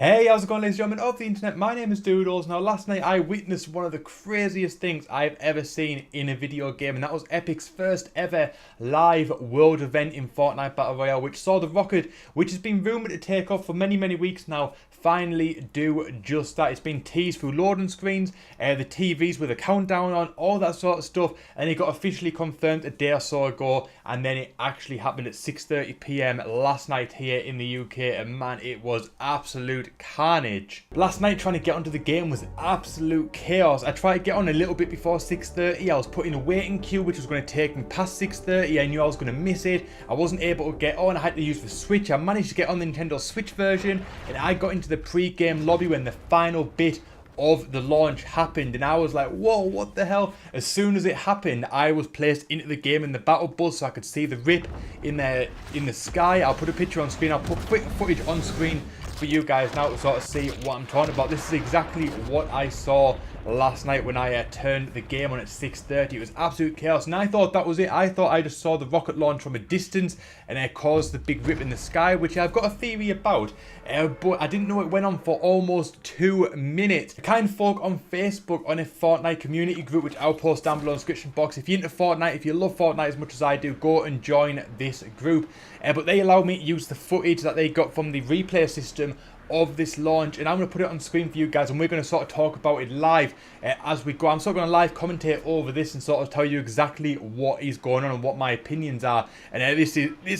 Hey, how's it going, ladies and gentlemen of the internet? My name is Doodles. Now, last night I witnessed one of the craziest things I've ever seen in a video game, and that was Epic's first ever live world event in Fortnite Battle Royale, which saw the rocket, which has been rumoured to take off for many weeks now, finally do just that. It's been teased through loading screens, the TVs with a countdown on, all that sort of stuff, and it got officially confirmed a day or so ago, and then it actually happened at 6:30 PM last night here in the UK, and man, it was absolute carnage. Last night trying to get onto the game was absolute chaos. I tried to get on a little bit before 6:30. I was put in a waiting queue which was going to take me past 6:30. I knew I was going to miss it. I wasn't able to get on. I had to use the Switch. I managed to get on the Nintendo Switch version, and I got into the pre-game lobby when the final bit of the launch happened, and I was like, whoa, what the hell? As soon as it happened, I was placed into the game in the battle bus so I could see the rip in the sky. I'll put a picture on screen. I'll put quick footage on screen for you guys now to sort of see what I'm talking about. This is exactly what I saw last night when I turned the game on at 6:30. It was absolute chaos, and I thought that was it. I thought I just saw the rocket launch from a distance and it caused the big rip in the sky, which I've got a theory about, but I didn't know it went on for almost 2 minutes. The kind folk on Facebook on a Fortnite community group, which I'll post down below in the description box. If you're into Fortnite, if you love Fortnite as much as I do, go and join this group. But they allowed me to use the footage that they got from the replay system of this launch, and I'm going to put it on screen for you guys, and we're going to sort of talk about it live as we go. I'm sort of going to live commentate over this and sort of tell you exactly what is going on and what my opinions are. And this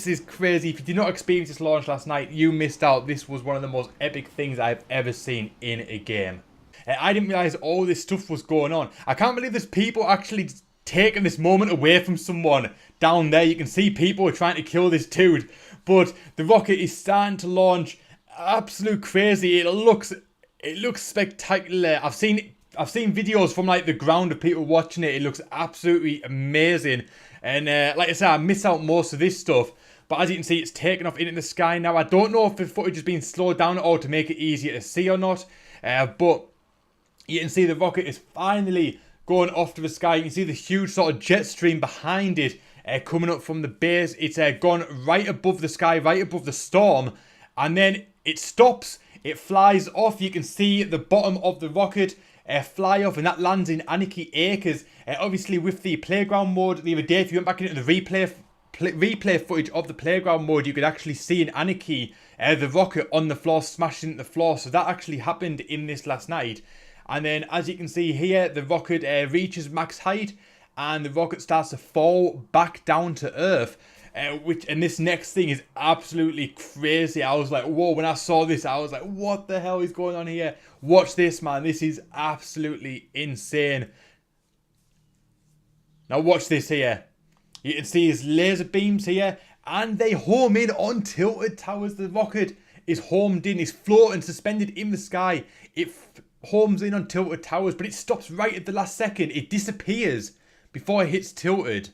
is crazy. If you did not experience this launch last night, you missed out. This was one of the most epic things I've ever seen in a game. I didn't realize all this stuff was going on. I can't believe there's people actually taking this moment away from someone down there. You can see people are trying to kill this dude, but the rocket is starting to launch. Absolute crazy. It looks spectacular. I've seen videos from like the ground of people watching it. It looks absolutely amazing, and like I said, I miss out most of this stuff, but as you can see, it's taken off into the sky now. I don't know if the footage has been slowed down at all to make it easier to see or not, but you can see the rocket is finally going off to the sky. You can see the huge sort of jet stream behind it coming up from the base. It's gone right above the sky, right above the storm, and then it stops, it flies off. You can see the bottom of the rocket fly off, and that lands in Anarchy Acres. Obviously, with the playground mode the other day, if you went back into the replay footage of the playground mode, you could actually see in Anarchy the rocket on the floor, smashing into the floor. So that actually happened in this last night. And then, as you can see here, the rocket reaches max height, and the rocket starts to fall back down to Earth. And this next thing is absolutely crazy. I was like, whoa, when I saw this, I was like, what the hell is going on here? Watch this, man. This is absolutely insane. Now watch this here. You can see his laser beams here, and they home in on tilted towers. The rocket is homed in, is floating, suspended in the sky. It homes in on tilted towers, but it stops right at the last second. It disappears before it hits tilted,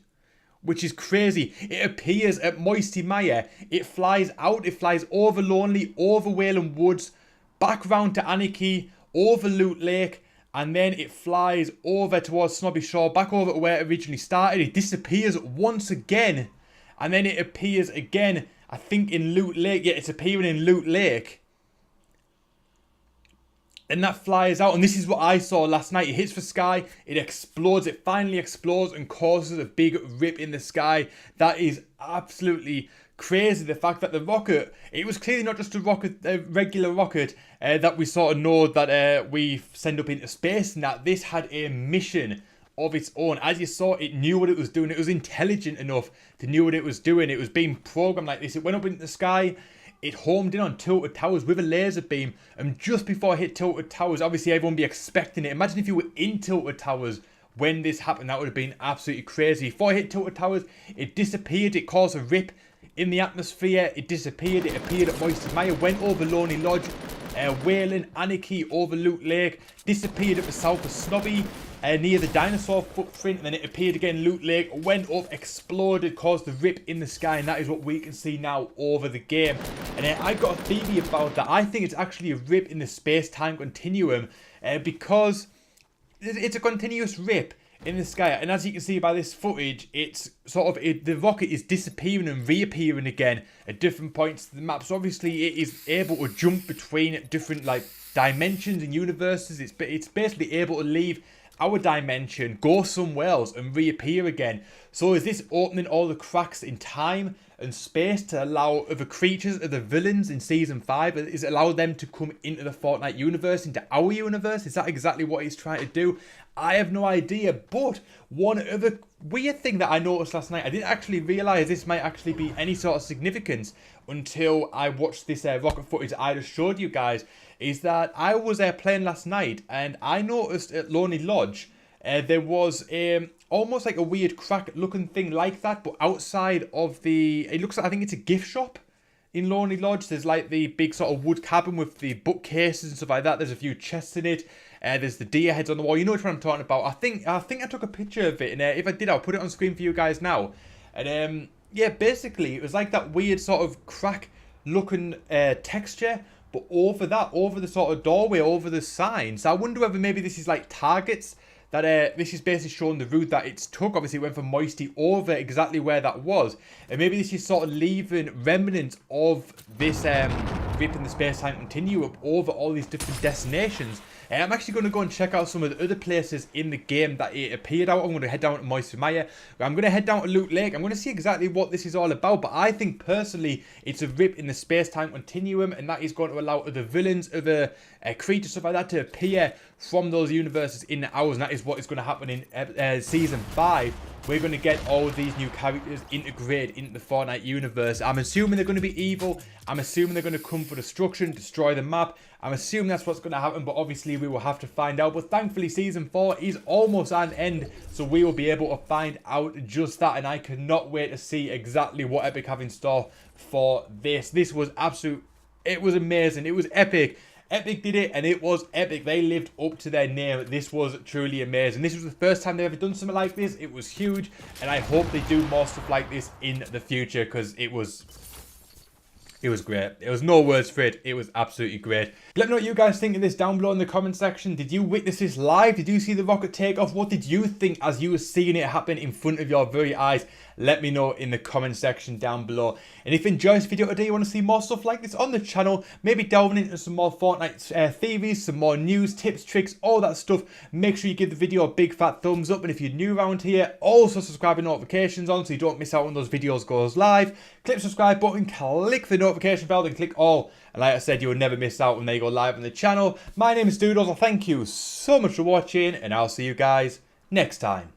which is crazy. It appears at Moisty Mire. It flies out. It flies over Lonely, over Wayland Woods, back round to Anarchy, over Loot Lake, and then it flies over towards Snobby Shore, back over to where it originally started. It disappears once again, and then it appears again, I think in Loot Lake. Yeah, it's appearing in Loot Lake. And that flies out, and this is what I saw last night. It hits the sky, it explodes, it finally explodes and causes a big rip in the sky. That is absolutely crazy. The fact that the rocket, it was clearly not just a rocket, a regular rocket that we sort of know that we send up into space, and that this had a mission of its own. As you saw, it knew what it was doing. It was intelligent enough to know what it was doing. It was being programmed like this. It went up into the sky. It homed in on tilted towers with a laser beam, and just before it hit tilted towers, obviously everyone would be expecting it. Imagine if you were in tilted towers when this happened. That would have been absolutely crazy. Before it hit tilted towers, it disappeared. It caused a rip in the atmosphere. It disappeared. It appeared at Moisty Mire, went over Lonely Lodge, Wayland, Anarchy, over Loot Lake, disappeared at the south of Snobby, near the dinosaur footprint, and then it appeared again, Loot Lake, went up, exploded, caused the rip in the sky, and that is what we can see now over the game. And I got a theory about that. I think it's actually a rip in the space-time continuum, because it's a continuous rip. in the sky. And as you can see by this footage, it's sort of, the rocket is disappearing and reappearing again at different points of the map. So obviously it is able to jump between different like dimensions and universes. It's basically able to leave our dimension, go somewhere else and reappear again. So is this opening all the cracks in time and space to allow other creatures, other villains in Season 5? Is it allow them to come into the Fortnite universe, into our universe? Is that exactly what he's trying to do? I have no idea. But one other weird thing that I noticed last night, I didn't actually realise this might actually be any sort of significance until I watched this rocket footage I just showed you guys, is that I was playing last night and I noticed at Lonely Lodge there was almost like a weird crack looking thing like that, but outside of it looks like, I think it's a gift shop in Lonely Lodge. There's like the big sort of wood cabin with the bookcases and stuff like that. There's a few chests in it. There's the deer heads on the wall. You know which one I'm talking about. I think I took a picture of it, and if I did, I'll put it on screen for you guys now. And yeah, basically it was like that weird sort of crack looking texture, but over the sort of doorway, over the sign. So I wonder whether maybe this is like targets, that this is basically showing the route that it's took. Obviously it went from Moisty over exactly where that was, and maybe this is sort of leaving remnants of this ripping the space-time continuum over all these different destinations. And I'm actually going to go and check out some of the other places in the game that it appeared out. I'm going to head down to Moisty Mire. I'm going to head down to Loot Lake. I'm going to see exactly what this is all about. But I think personally, it's a rip in the space-time continuum, and that is going to allow other villains, other creatures, stuff like that, to appear from those universes in ours. And that is what is going to happen in Season 5. We're going to get all of these new characters integrated into the Fortnite universe. I'm assuming they're going to be evil. I'm assuming they're going to come for destruction, destroy the map. I'm assuming that's what's going to happen, but obviously we will have to find out. But thankfully Season 4 is almost at an end, so we will be able to find out just that. And I cannot wait to see exactly what Epic have in store for this. This was it was amazing. It was epic. Epic did it, and it was epic. They lived up to their name. This was truly amazing. This was the first time they've ever done something like this. It was huge, and I hope they do more stuff like this in the future, because it was great. There was no words for it. It was absolutely great. Let me know what you guys think of this down below in the comment section. Did you witness this live? Did you see the rocket take off? What did you think as you were seeing it happen in front of your very eyes? Let me know in the comment section down below. And if you enjoyed this video today, you want to see more stuff like this on the channel, maybe delving into some more Fortnite theories, some more news, tips, tricks, all that stuff, make sure you give the video a big fat thumbs up. And if you're new around here, also subscribe and notifications on so you don't miss out when those videos goes live. Click the subscribe button, click the notification bell, then click all. And like I said, you will never miss out when they go live on the channel. My name is Doodles. Thank you so much for watching, and I'll see you guys next time.